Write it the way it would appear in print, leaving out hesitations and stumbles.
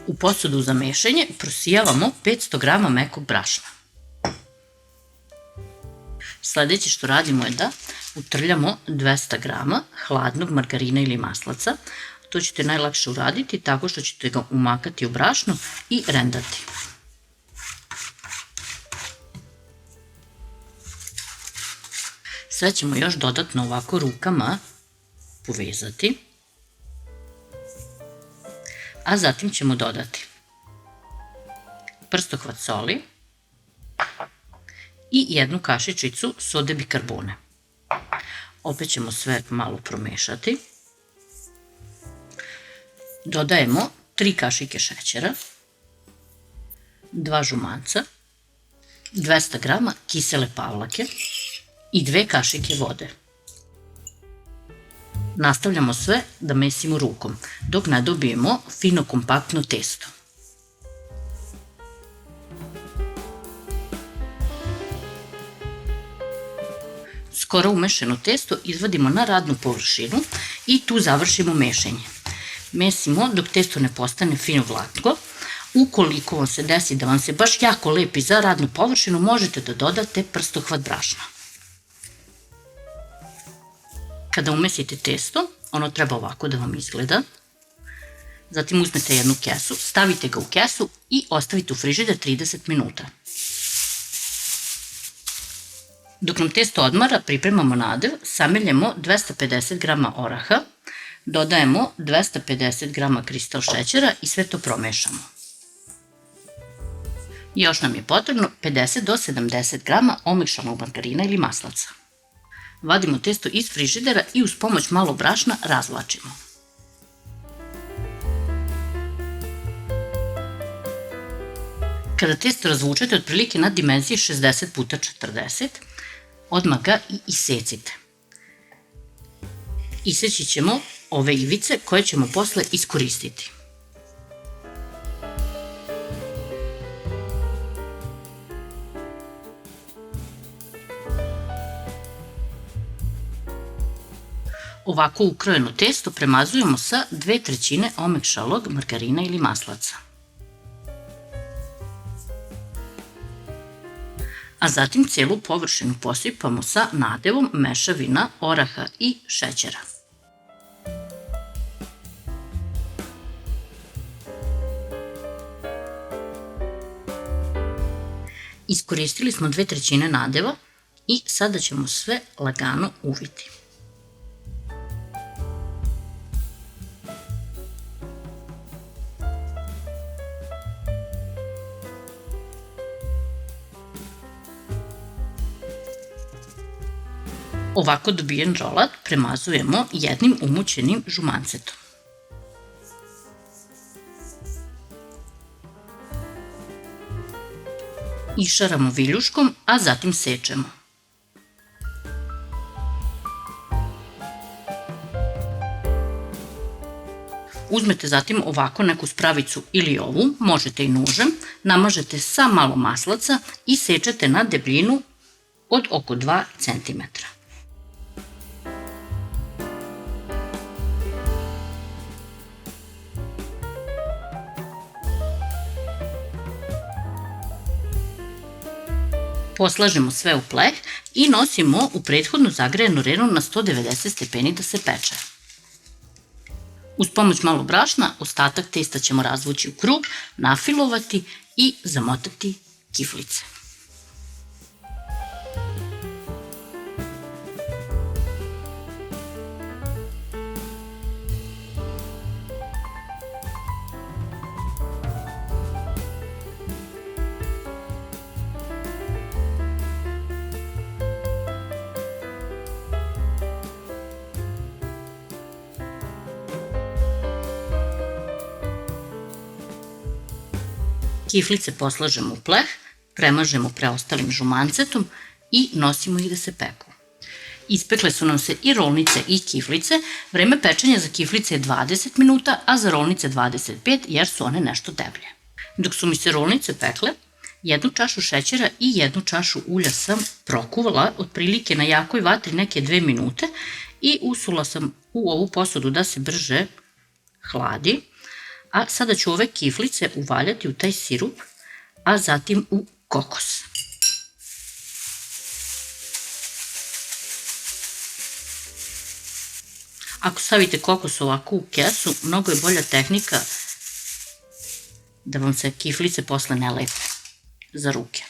U posudu za mešanje prosijavamo 500 g mekog brašna. Sledeće što radimo je da utrljamo 200 g hladnog margarina ili maslaca. To ćete najlakše uraditi tako što ćete ga umakati u brašno i rendati. Sve ćemo još dodatno ovako rukama povezati, a zatim ćemo dodati prstohvat soli i 1 kašičicu sode bikarbone. Opet ćemo sve malo promešati. Dodajemo 3 kašike šećera, 2 žumanca, 200 g kisele pavlake i 2 kašike vode. Nastavljamo sve da mesimo rukom dok ne dobijemo fino kompaktno testo. Skoro umešano testo izvadimo na radnu površinu i tu završimo mešanje. Mesimo dok testo ne postane fino glatko. Ukoliko vam se desi da vam se baš jako lepi za radnu površinu, možete da dodate prstohvat brašna. Kada umesite testo, ono treba ovako da vam izgleda. Zatim uzmete jednu kesu, stavite ga u kesu i ostavite u frižider 30 minuta. Dok nam testo odmara, pripremamo nadev, sameljemo 250 g oraha, dodajemo 250 g kristal šećera i sve to promešamo. Još nam je potrebno 50 do 70 g omešanog margarina ili maslaca. Vadimo testo iz frižidera i uz pomoć malo brašna razvlačimo. Kada testo razvučete otprilike na dimenziji 60x40, odmah ga i isecite. Iseći ćemo ove ivice koje ćemo posle iskoristiti. Ovako ukrojeno testo premazujemo sa 2/3 omekšalog margarina ili maslaca. A zatim celu površinu posipamo sa nadevom mešavina oraha i šećera. Iskoristili smo 2/3 nadeva i sada ćemo sve lagano uviti. Ovako dobijen rolat premazujemo jednim umućenim žumancetom. Išaramo viljuškom, a zatim sečemo. Uzmete zatim ovako neku spravicu ili ovu, možete i nožem, namažete sa malo maslaca i sečete na debljinu od oko 2 cm. Poslažemo sve u pleh i nosimo u prethodno zagrejanu renu na 190 stepeni da se peče. Uz pomoć malo brašna, ostatak testa ćemo razvući u krug, nafilovati i zamotati kiflice. Kiflice poslažemo u pleh, premažemo preostalim žumancetom i nosimo ih da se peku. Ispekle su nam se i rolnice i kiflice. Vreme pečenja za kiflice je 20 minuta, a za rolnice 25 jer su one nešto deblje. Dok su mi se rolnice pekle, 1 čašu šećera i 1 čašu ulja sam prokuvala otprilike na jakoj vatri neke 2 minute i usula sam u ovu posudu da se brže hladi. A sada ću ove kiflice uvaljati u taj sirup, a zatim u kokos. Ako stavite kokos ovako u kesu, mnogo je bolja tehnika da vam se kiflice posle ne lepe za ruke.